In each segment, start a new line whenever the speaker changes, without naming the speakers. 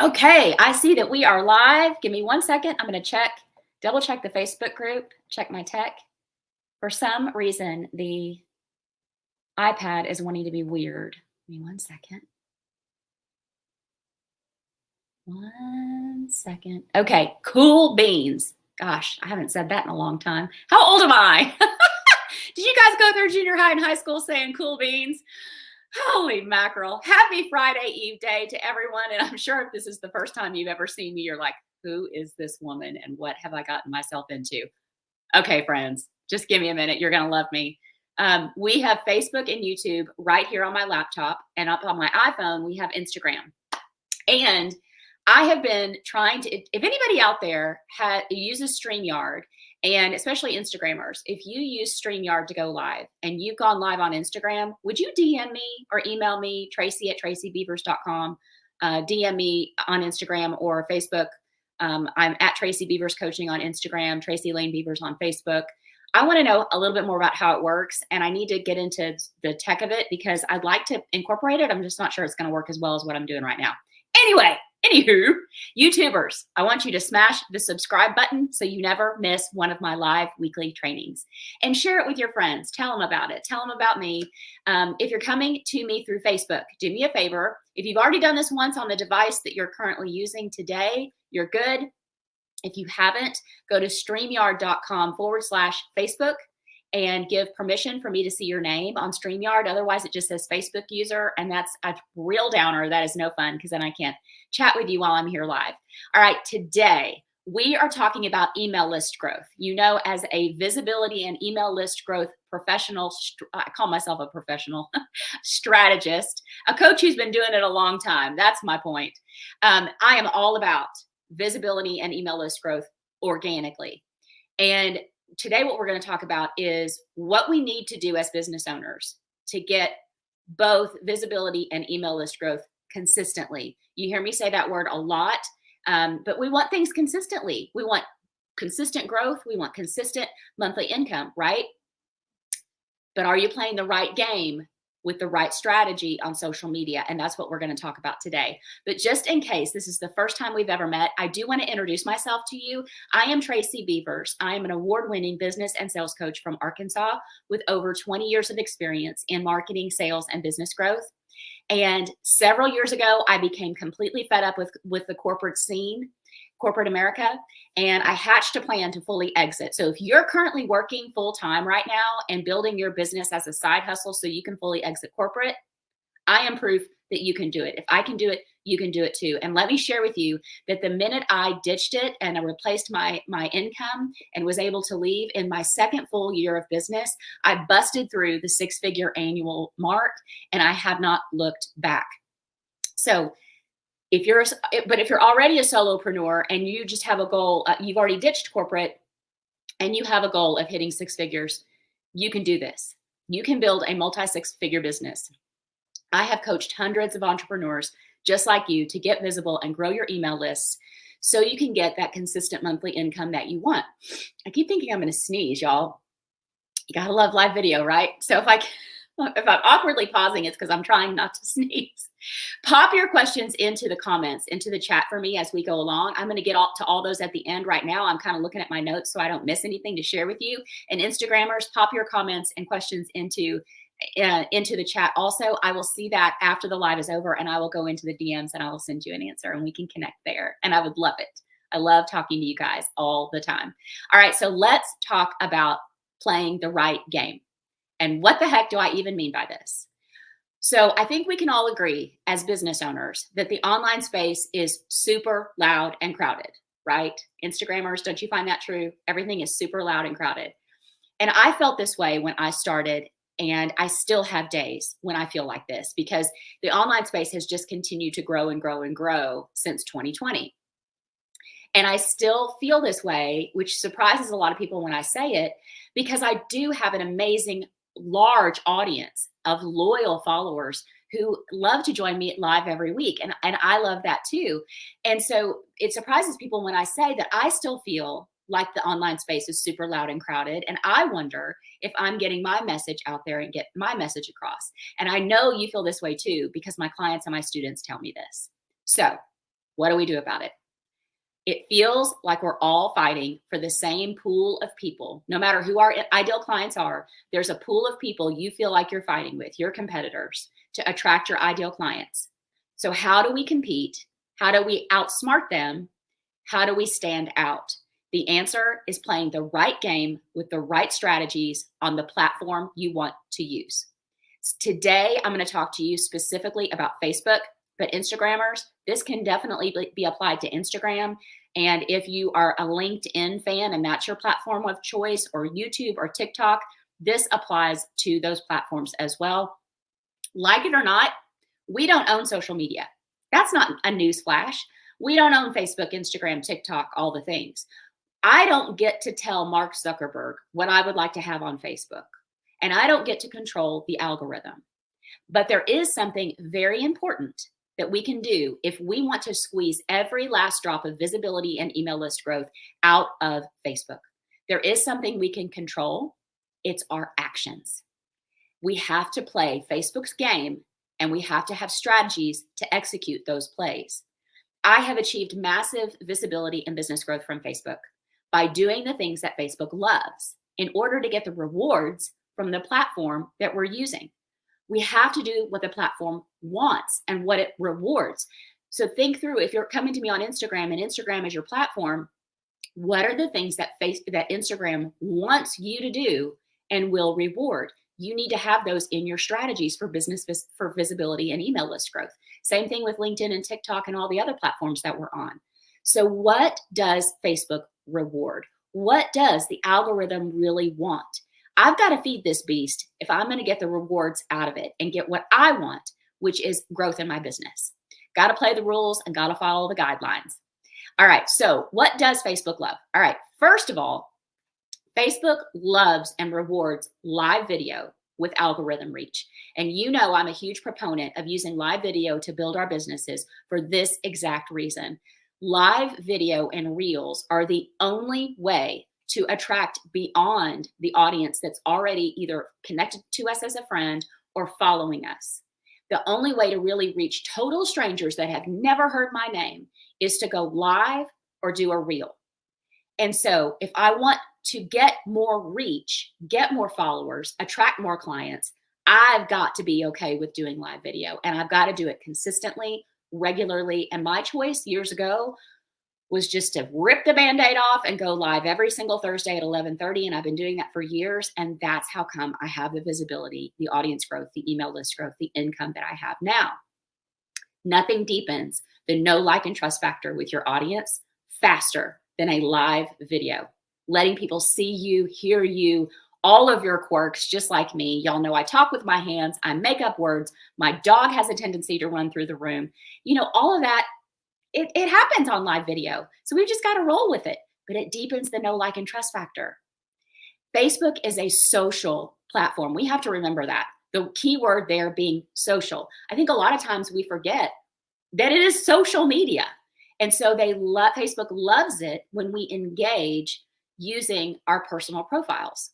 Okay, I see that we are live. Give me 1 second. I'm going to double check the Facebook group, check my tech. For some reason, the iPad is wanting to be weird. Give me 1 second. 1 second. Okay, cool beans. Gosh, I haven't said that in a long time. How old am I? Did you guys go through junior high and high school saying cool beans? Holy mackerel. Happy Friday Eve day to everyone. And I'm sure if this is the first time you've ever seen me, you're like, who is this woman and what have I gotten myself into? Okay, friends, just give me a minute. You're going to love me. We have Facebook and YouTube right here on my laptop, and up on my iPhone, we have Instagram. And I have been trying to, if anybody out there uses StreamYard, and especially Instagrammers, if you use StreamYard to go live and you've gone live on Instagram, would you DM me or email me, Tracy@TracyBeavers.com, DM me on Instagram or Facebook. I'm at Tracy Beavers Coaching on Instagram, Tracy Lane Beavers on Facebook. I want to know a little bit more about how it works, and I need to get into the tech of it because I'd like to incorporate it. I'm just not sure it's going to work as well as what I'm doing right now. Anywho, YouTubers, I want you to smash the subscribe button so you never miss one of my live weekly trainings, and share it with your friends. Tell them about it. Tell them about me. If you're coming to me through Facebook, do me a favor. If you've already done this once on the device that you're currently using today, you're good. If you haven't, go to StreamYard.com/Facebook and give permission for me to see your name on StreamYard. Otherwise, it just says Facebook user, and that's a real downer. That is no fun because then I can't chat with you while I'm here live. All right, today we are talking about email list growth. You know, as a visibility and email list growth professional, I call myself a professional strategist, a coach who's been doing it a long time. That's my point. I am all about visibility and email list growth organically. And today, what we're going to talk about is what we need to do as business owners to get both visibility and email list growth consistently. You hear me say that word a lot, but we want things consistently. We want consistent growth. We want consistent monthly income, right? But are you playing the right game with the right strategy on social media? And that's what we're going to talk about today. But just in case this is the first time we've ever met, I do want to introduce myself to you. I am Tracy Beavers. I am an award-winning business and sales coach from Arkansas with over 20 years of experience in marketing, sales, and business growth. And several years ago, I became completely fed up with the corporate scene, corporate America, and I hatched a plan to fully exit. So if you're currently working full-time right now and building your business as a side hustle so you can fully exit corporate, I am proof that you can do it. If I can do it, you can do it too. And let me share with you that the minute I ditched it and I replaced my income and was able to leave in my second full year of business, I busted through the six-figure annual mark and I have not looked back. So if you're already a solopreneur and you just have a goal, you've already ditched corporate and you have a goal of hitting six figures, you can do this. You can build a multi-six-figure business. I have coached hundreds of entrepreneurs just like you to get visible and grow your email lists so you can get that consistent monthly income that you want. I keep thinking I'm going to sneeze, y'all. You got to love live video, right? So if I'm awkwardly pausing, it's because I'm trying not to sneeze. Pop your questions into the comments, into the chat for me as we go along. I'm going to get to all those at the end. Right now, I'm kind of looking at my notes so I don't miss anything to share with you. And Instagrammers, pop your comments and questions into the chat. Also, I will see that after the live is over, and I will go into the DMs and I will send you an answer and we can connect there. And I would love it. I love talking to you guys all the time. All right, so let's talk about playing the right game. And what the heck do I even mean by this? So I think we can all agree as business owners that the online space is super loud and crowded, right? Instagrammers, don't you find that true? Everything is super loud and crowded. And I felt this way when I started, and I still have days when I feel like this because the online space has just continued to grow and grow and grow since 2020. And I still feel this way, which surprises a lot of people when I say it, because I do have an amazing large audience of loyal followers who love to join me live every week. And I love that too. And so it surprises people when I say that I still feel like the online space is super loud and crowded. And I wonder if I'm getting my message out there and get my message across. And I know you feel this way too, because my clients and my students tell me this. So What do we do about it? It feels like we're all fighting for the same pool of people. No matter who our ideal clients are, there's a pool of people you feel like you're fighting with, your competitors, to attract your ideal clients. So how do we compete? How do we outsmart them? How do we stand out? The answer is playing the right game with the right strategies on the platform you want to use. Today, I'm going to talk to you specifically about Facebook, but Instagrammers, this can definitely be applied to Instagram. And if you are a LinkedIn fan and that's your platform of choice, or YouTube or TikTok, this applies to those platforms as well. Like it or not, we don't own social media. That's not a news flash. We don't own Facebook, Instagram, TikTok, all the things. I don't get to tell Mark Zuckerberg what I would like to have on Facebook, and I don't get to control the algorithm. But there is something very important that we can do if we want to squeeze every last drop of visibility and email list growth out of Facebook. There is something we can control. It's our actions. We have to play Facebook's game, and we have to have strategies to execute those plays. I have achieved massive visibility and business growth from Facebook by doing the things that Facebook loves in order to get the rewards from the platform that we're using. We have to do what the platform wants and what it rewards. So think through, if you're coming to me on Instagram and Instagram is your platform, what are the things that Instagram wants you to do and will reward? You need to have those in your strategies for business, for visibility and email list growth. Same thing with LinkedIn and TikTok and all the other platforms that we're on. So what does Facebook reward? What does the algorithm really want? I've got to feed this beast if I'm going to get the rewards out of it and get what I want, which is growth in my business. Got to play the rules and got to follow the guidelines. All right, so what does Facebook love? All right, first of all, Facebook loves and rewards live video with algorithm reach. And you know I'm a huge proponent of using live video to build our businesses for this exact reason. Live video and reels are the only way to attract beyond the audience that's already either connected to us as a friend or following us. The only way to really reach total strangers that have never heard my name is to go live or do a reel. And so if I want to get more reach, get more followers, attract more clients, I've got to be okay with doing live video, and I've got to do it consistently, regularly. And my choice years ago was just to rip the Band-Aid off and go live every single Thursday at 11:30. And I've been doing that for years. And that's how come I have the visibility, the audience growth, the email list growth, the income that I have now. Nothing deepens the know, like, and trust factor with your audience faster than a live video. Letting people see you, hear you, all of your quirks, just like me. Y'all know I talk with my hands. I make up words. My dog has a tendency to run through the room. You know, all of that, it happens on live video. So we've just got to roll with it. But it deepens the know, like, and trust factor. Facebook is a social platform. We have to remember that. The key word there being social. I think a lot of times we forget that it is social media. And so Facebook loves it when we engage using our personal profiles,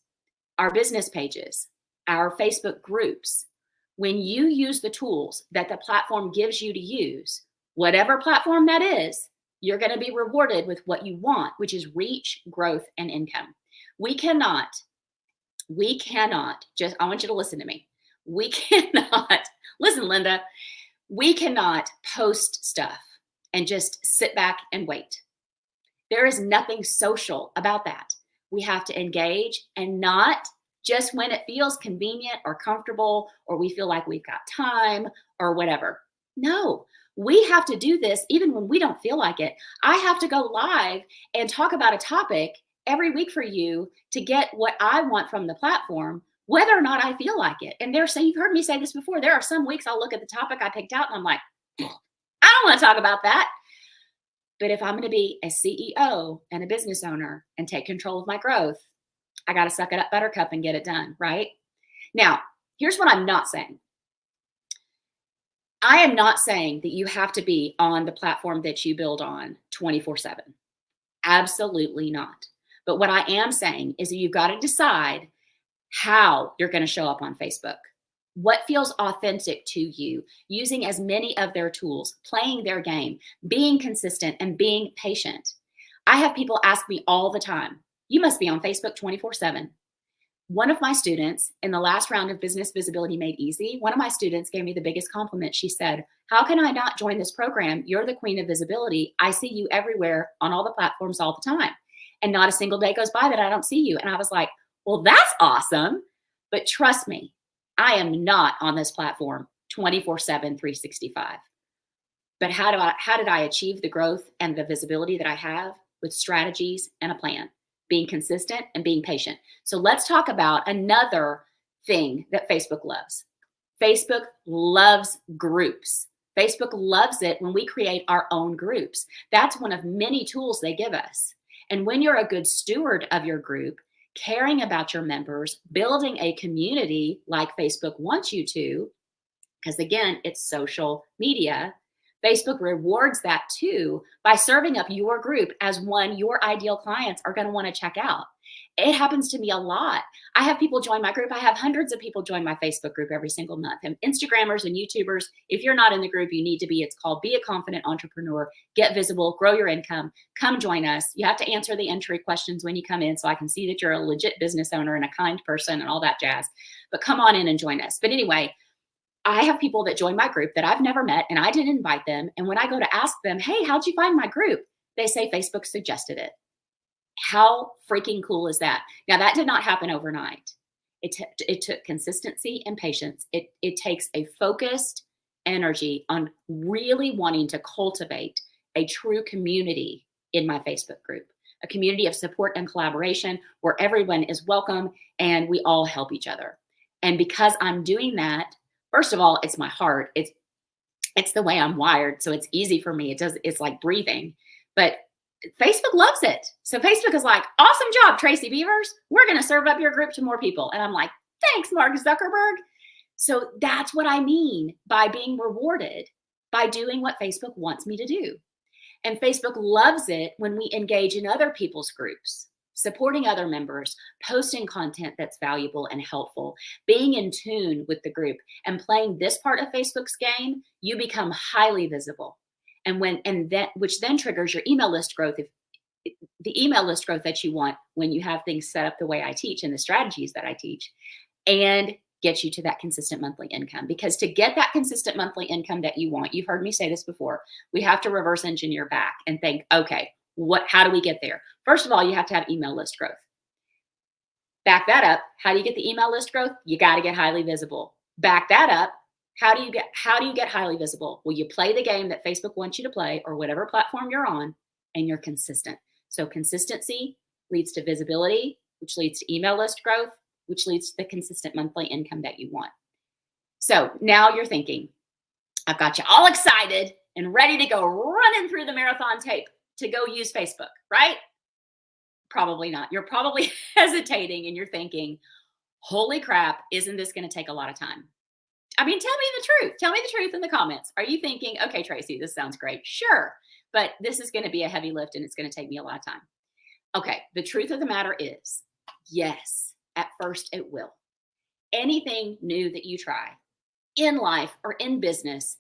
our business pages, our Facebook groups. When you use the tools that the platform gives you to use, whatever platform that is, you're going to be rewarded with what you want, which is reach, growth, and income. We cannot just, I want you to listen to me. We cannot, listen, Linda, we cannot post stuff and just sit back and wait. There is nothing social about that. We have to engage, and not just when it feels convenient or comfortable or we feel like we've got time or whatever. No, we have to do this even when we don't feel like it. I have to go live and talk about a topic every week for you to get what I want from the platform, whether or not I feel like it. And you've heard me say this before. There are some weeks I'll look at the topic I picked out and I'm like, I don't want to talk about that. But if I'm going to be a CEO and a business owner and take control of my growth, I got to suck it up, buttercup, and get it done, right? Now, here's what I'm not saying. I am not saying that you have to be on the platform that you build on 24/7. Absolutely not. But what I am saying is that you've got to decide how you're going to show up on Facebook. What feels authentic to you, using as many of their tools, playing their game, being consistent, and being patient. I have people ask me all the time, you must be on Facebook 24/7. One of my students in the last round of Business Visibility Made Easy, one of my students gave me the biggest compliment. She said, how can I not join this program? You're the queen of visibility. I see you everywhere on all the platforms all the time. And not a single day goes by that I don't see you. And I was like, well, that's awesome. But trust me, I am not on this platform 24/7, 365. But how did I achieve the growth and the visibility that I have? With strategies and a plan, being consistent and being patient. So let's talk about another thing that Facebook loves. Facebook loves groups. Facebook loves it when we create our own groups. That's one of many tools they give us. And when you're a good steward of your group, caring about your members, building a community like Facebook wants you to, because again, it's social media, Facebook rewards that too by serving up your group as one your ideal clients are going to want to check out. It happens to me a lot. I have people join my group. I have hundreds of people join my Facebook group every single month. And Instagrammers and YouTubers, if you're not in the group, you need to be. It's called Be a Confident Entrepreneur. Get visible, grow your income. Come join us. You have to answer the entry questions when you come in so I can see that you're a legit business owner and a kind person and all that jazz. But come on in and join us. But anyway, I have people that join my group that I've never met and I didn't invite them. And when I go to ask them, hey, how'd you find my group? They say Facebook suggested it. How freaking cool is that? Now, that did not happen overnight. It took consistency and patience. It takes a focused energy on really wanting to cultivate a true community in my Facebook group, a community of support and collaboration where everyone is welcome and we all help each other. And because I'm doing that, first of all, it's my heart. It's the way I'm wired. So it's easy for me. It's like breathing. But Facebook loves it. So Facebook is like, awesome job, Tracy Beavers. We're going to serve up your group to more people. And I'm like, thanks, Mark Zuckerberg. So that's what I mean by being rewarded by doing what Facebook wants me to do. And Facebook loves it when we engage in other people's groups, supporting other members, posting content that's valuable and helpful, being in tune with the group and playing this part of Facebook's game, you become highly visible. Which then triggers your email list growth. If the email list growth that you want when you have things set up the way I teach and the strategies that I teach, and get you to that consistent monthly income. Because to get that consistent monthly income that you want, you've heard me say this before, we have to reverse engineer back and think, okay, how do we get there? First of all, you have to have email list growth. Back that up. How do you get the email list growth? You got to get highly visible. Back that up. How do you get highly visible? Well, you play the game that Facebook wants you to play or whatever platform you're on, and you're consistent. So consistency leads to visibility, which leads to email list growth, which leads to the consistent monthly income that you want. So now you're thinking, I've got you all excited and ready to go running through the marathon tape to go use Facebook, right? Probably not. You're probably hesitating and you're thinking, holy crap, isn't this going to take a lot of time? I mean, tell me the truth. Tell me the truth in the comments. Are you thinking, okay, Tracy, this sounds great. Sure. But this is going to be a heavy lift and it's going to take me a lot of time. Okay. The truth of the matter is, yes, at first it will. Anything new that you try in life or in business,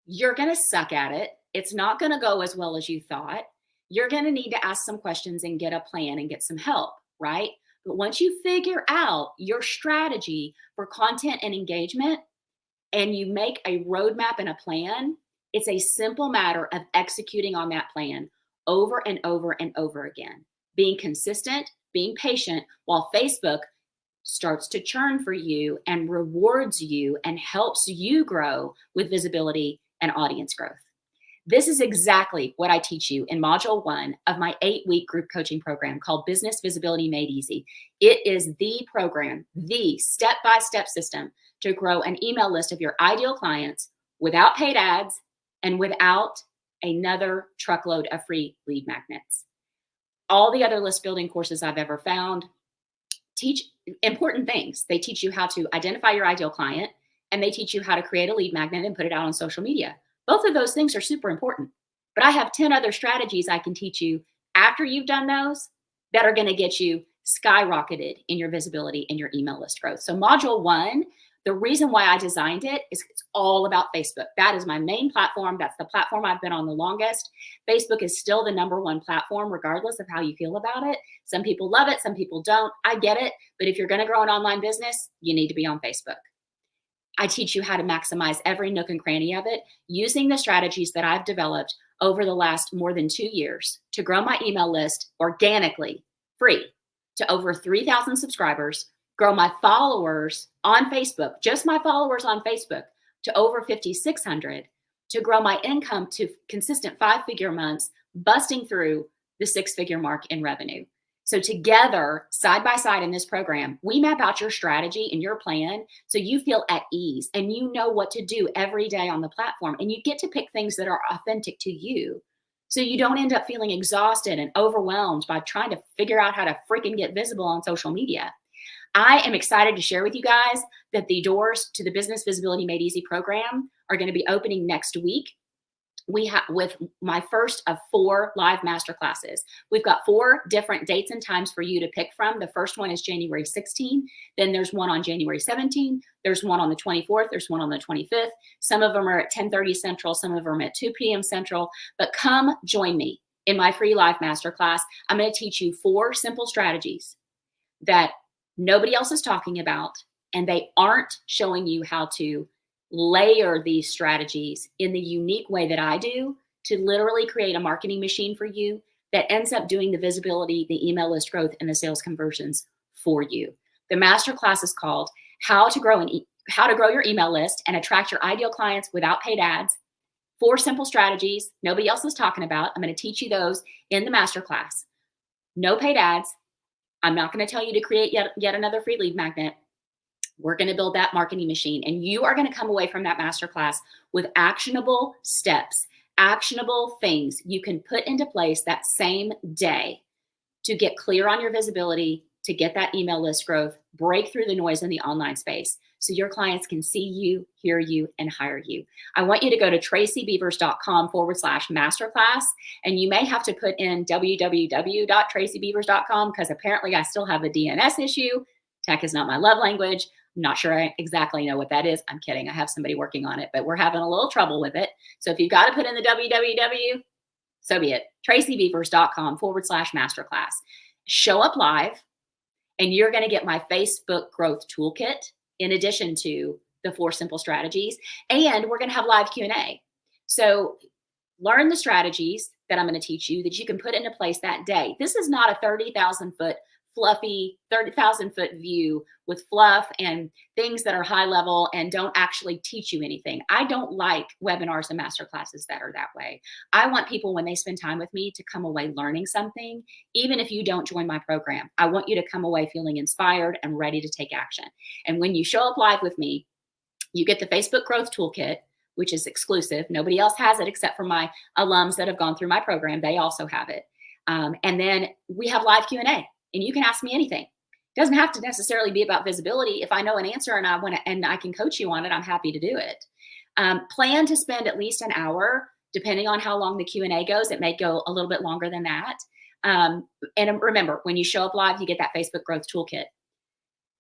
you're going to suck at it. It's not going to go as well as you thought. You're going to need to ask some questions and get a plan and get some help, right? But once you figure out your strategy for content and engagement, and you make a roadmap and a plan, it's a simple matter of executing on that plan over and over and over again, being consistent, being patient, while Facebook starts to churn for you and rewards you and helps you grow with visibility and audience growth. This is exactly what I teach you in Module 1 of my 8-week group coaching program called Business Visibility Made Easy. It is the program, the step-by-step system to grow an email list of your ideal clients without paid ads and without another truckload of free lead magnets. All the other list building courses I've ever found teach important things. They teach you how to identify your ideal client and they teach you how to create a lead magnet and put it out on social media. Both of those things are super important, but I have 10 other strategies I can teach you after you've done those that are going to get you skyrocketed in your visibility and your email list growth. So module 1 The reason why I designed it is it's all about Facebook. That is my main platform. That's the platform I've been on the longest. Facebook is still the #1 platform, regardless of how you feel about it. Some people love it, some people don't. I get it. But if you're going to grow an online business, you need to be on Facebook. I teach you how to maximize every nook and cranny of it using the strategies that I've developed over the last more than 2 years to grow my email list organically, free, to over 3,000 subscribers, grow my followers on Facebook, just my followers on Facebook, to over 5,600, to grow my income to consistent 5-figure months, busting through the 6-figure mark in revenue. So together, side by side in this program, we map out your strategy and your plan so you feel at ease and you know what to do every day on the platform. And you get to pick things that are authentic to you. So you don't end up feeling exhausted and overwhelmed by trying to figure out how to freaking get visible on social media. I am excited to share with you guys that the doors to the Business Visibility Made Easy program are going to be opening next week. We have with my first of 4 live masterclasses. We've got 4 different dates and times for you to pick from. The first one is January 16. Then there's one on January 17. There's one on the 24th. There's one on the 25th. Some of them are at 10:30 Central. Some of them are at 2 p.m. Central. But come join me in my free live masterclass. I'm going to teach you 4 simple strategies that nobody else is talking about, and they aren't showing you how to layer these strategies in the unique way that I do to literally create a marketing machine for you that ends up doing the visibility, the email list growth, and the sales conversions for you. The masterclass is called How to Grow Your Email List and Attract Your Ideal Clients Without Paid Ads. 4 simple strategies nobody else is talking about. I'm going to teach you those in the masterclass. No paid ads. I'm not going to tell you to create yet another free lead magnet. We're going to build that marketing machine, and you are going to come away from that masterclass with actionable steps, actionable things you can put into place that same day to get clear on your visibility, to get that email list growth, break through the noise in the online space so your clients can see you, hear you, and hire you. I want you to go to tracybeavers.com/masterclass, and you may have to put in www.tracybeavers.com because apparently I still have a DNS issue. Tech is not my love language. I'm not sure I exactly know what that is. I'm kidding. I have somebody working on it, but we're having a little trouble with it. So if you've got to put in the www, so be it. tracybeavers.com/masterclass. Show up live, and you're going to get my Facebook growth toolkit in addition to the 4 simple strategies. And we're going to have live Q&A. So learn the strategies that I'm going to teach you that you can put into place that day. This is not a 30,000-foot fluffy 30,000-foot view with fluff and things that are high level and don't actually teach you anything. I don't like webinars and masterclasses that are that way. I want people, when they spend time with me, to come away learning something, even if you don't join my program. I want you to come away feeling inspired and ready to take action. And when you show up live with me, you get the Facebook Growth Toolkit, which is exclusive. Nobody else has it except for my alums that have gone through my program. They also have it. And then we have live Q&A. And you can ask me anything. It doesn't have to necessarily be about visibility. If I know an answer and I can coach you on it, I'm happy to do it. Plan to spend at least an hour, depending on how long the Q&A goes. It may go a little bit longer than that. And remember, when you show up live, you get that Facebook Growth Toolkit.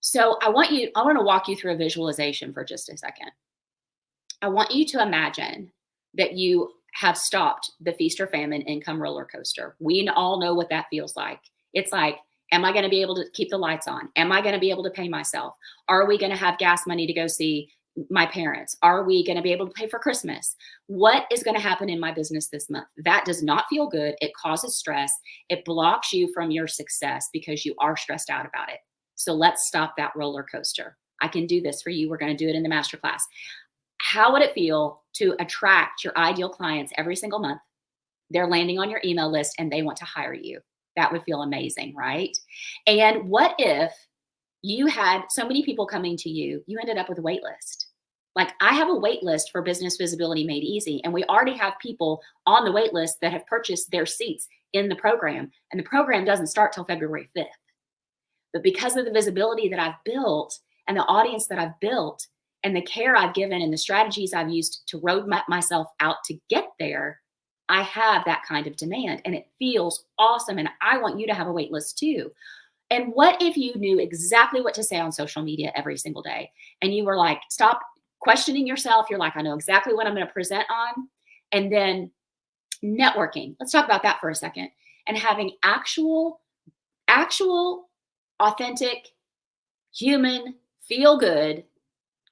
So I want to walk you through a visualization for just a second. I want you to imagine that you have stopped the feast or famine income roller coaster. We all know what that feels like. It's like, am I going to be able to keep the lights on? Am I going to be able to pay myself? Are we going to have gas money to go see my parents? Are we going to be able to pay for Christmas? What is going to happen in my business this month? That does not feel good. It causes stress. It blocks you from your success because you are stressed out about it. So let's stop that roller coaster. I can do this for you. We're going to do it in the masterclass. How would it feel to attract your ideal clients every single month? They're landing on your email list and they want to hire you. That would feel amazing, right? And what if you had so many people coming to you, you ended up with a wait list? Like, I have a wait list for Business Visibility Made Easy, and we already have people on the wait list that have purchased their seats in the program, and the program doesn't start till February 5th. But because of the visibility that I've built and the audience that I've built and the care I've given and the strategies I've used to roadmap myself out to get there, I have that kind of demand, and it feels awesome. And I want you to have a wait list too. And what if you knew exactly what to say on social media every single day? And you were like, stop questioning yourself. You're like, I know exactly what I'm going to present on. And then networking. Let's talk about that for a second. And having actual, authentic, human, feel good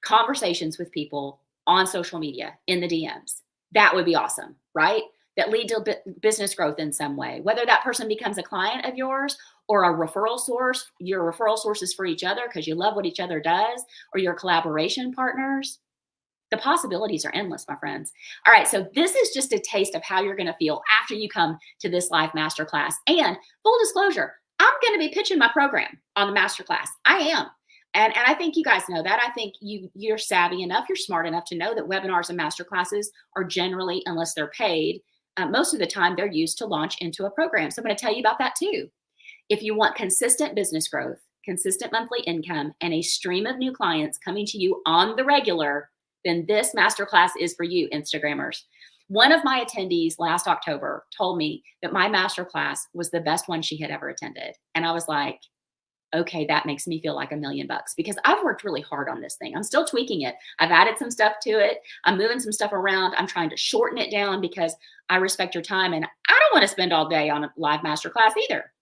conversations with people on social media in the DMs. That would be awesome, right? That lead to business growth in some way, whether that person becomes a client of yours or a referral source, your referral sources for each other because you love what each other does, or your collaboration partners. The possibilities are endless, my friends. All right, so this is just a taste of how you're going to feel after you come to this live masterclass. And full disclosure, I'm going to be pitching my program on the masterclass. I am. And I think you guys know that. I think you're savvy enough, you're smart enough to know that webinars and masterclasses are generally, unless they're paid, most of the time they're used to launch into a program. So I'm going to tell you about that too. If you want consistent business growth, consistent monthly income, and a stream of new clients coming to you on the regular, then this masterclass is for you, Instagrammers. One of my attendees last October told me that my masterclass was the best one she had ever attended. And I was like, okay, that makes me feel like $1 million because I've worked really hard on this thing. I'm still tweaking it. I've added some stuff to it. I'm moving some stuff around. I'm trying to shorten it down because I respect your time and I don't want to spend all day on a live masterclass either.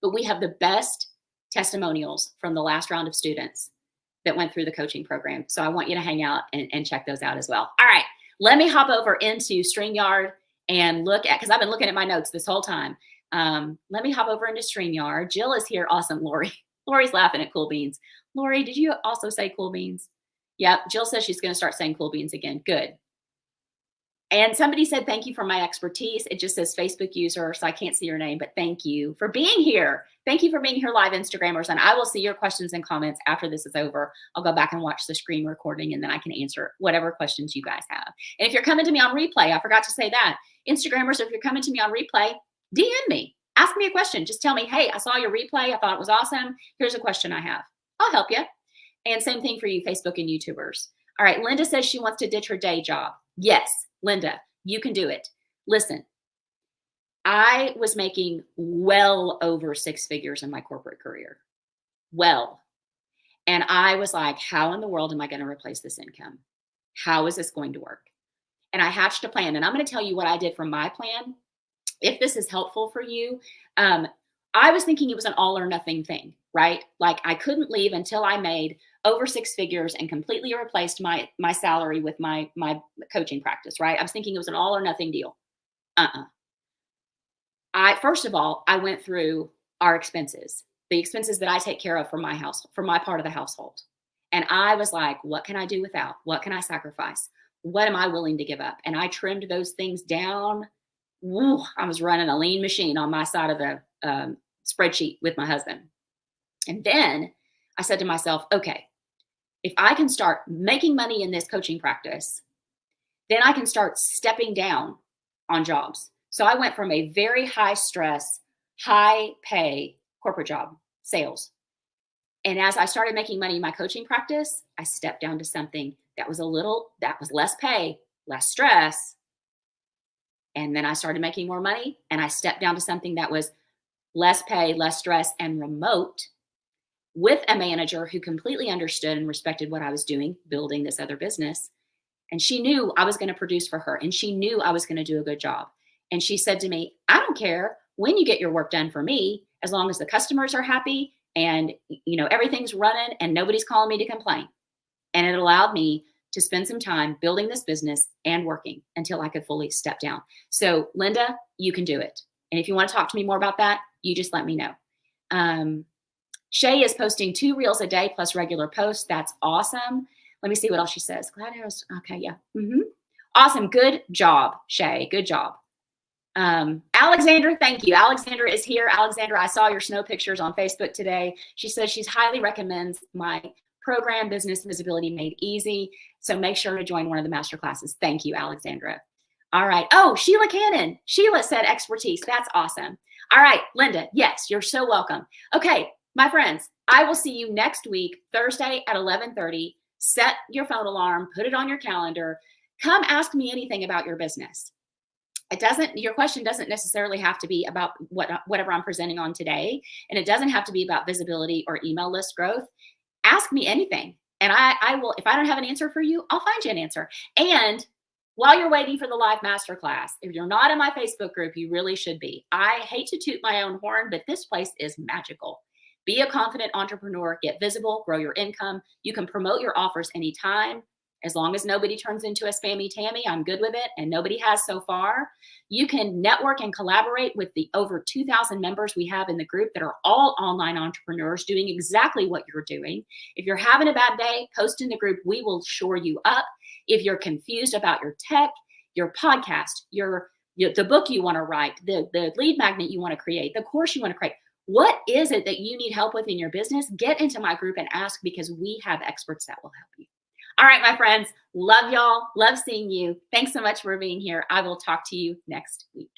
But we have the best testimonials from the last round of students that went through the coaching program. So I want you to hang out and check those out as well. All right, let me hop over into StreamYard and look at, because I've been looking at my notes this whole time. Let me hop over into StreamYard. Jill is here. Awesome, Lori. Lori's laughing at Cool Beans. Lori, did you also say Cool Beans? Yep, Jill says she's going to start saying Cool Beans again. Good. And somebody said, thank you for my expertise. It just says Facebook user, so I can't see your name, but thank you for being here. Thank you for being here live, Instagrammers, and I will see your questions and comments after this is over. I'll go back and watch the screen recording, and then I can answer whatever questions you guys have. And if you're coming to me on replay, I forgot to say that. Instagrammers, if you're coming to me on replay, DM me. Ask me a question. Just tell me, hey, I saw your replay. I thought it was awesome. Here's a question I have. I'll help you. And same thing for you, Facebook and YouTubers. All right, Linda says she wants to ditch her day job. Yes, Linda, you can do it. Listen, I was making well over 6 figures in my corporate career. Well. And I was like, how in the world am I going to replace this income? How is this going to work? And I hatched a plan. And I'm going to tell you what I did from my plan. If this is helpful for you, I was thinking it was an all or nothing thing, right? Like I couldn't leave until I made over 6 figures and completely replaced my salary with my coaching practice, right? I was thinking it was an all or nothing deal. First of all, I went through our expenses, the expenses that I take care of for my house, for my part of the household. And I was like, what can I do without? What can I sacrifice? What am I willing to give up? And I trimmed those things down. Woo, I was running a lean machine on my side of the spreadsheet with my husband. And then I said to myself, okay, if I can start making money in this coaching practice, then I can start stepping down on jobs. So I went from a very high stress, high pay corporate job, sales. And as I started making money in my coaching practice, I stepped down to something that was less pay, less stress. And then I started making more money and I stepped down to something that was less pay, less stress, and remote with a manager who completely understood and respected what I was doing, building this other business. And she knew I was going to produce for her and she knew I was going to do a good job. And she said to me, I don't care when you get your work done for me, as long as the customers are happy and everything's running and nobody's calling me to complain. And it allowed me to spend some time building this business and working until I could fully step down. So Linda, you can do it. And if you want to talk to me more about that, you just let me know. Shay is posting 2 reels a day plus regular posts. That's awesome. Let me see what else she says. Glad I was, okay, yeah. Awesome, good job, Shay, good job. Alexandra, thank you. Alexandra is here. Alexandra, I saw your snow pictures on Facebook today. She says she's highly recommends my program, Business Visibility Made Easy. So make sure to join one of the master classes. Thank you, Alexandra. All right. Oh, Sheila Cannon. Sheila said expertise. That's awesome. All right, Linda. Yes, you're so welcome. Okay, my friends, I will see you next week, Thursday at 11:30. Set your phone alarm, put it on your calendar. Come ask me anything about your business. Your question doesn't necessarily have to be about whatever I'm presenting on today. And it doesn't have to be about visibility or email list growth. Ask me anything. And I will, if I don't have an answer for you, I'll find you an answer. And while you're waiting for the live masterclass, if you're not in my Facebook group, you really should be. I hate to toot my own horn, but this place is magical. Be a confident entrepreneur, get visible, grow your income. You can promote your offers anytime. As long as nobody turns into a spammy Tammy, I'm good with it, and nobody has so far. You can network and collaborate with the over 2,000 members we have in the group that are all online entrepreneurs doing exactly what you're doing. If you're having a bad day, post in the group. We will shore you up. If you're confused about your tech, your podcast, the book you want to write, the lead magnet you want to create, the course you want to create, what is it that you need help with in your business? Get into my group and ask, because we have experts that will help you. All right, my friends, love y'all. Love seeing you. Thanks so much for being here. I will talk to you next week.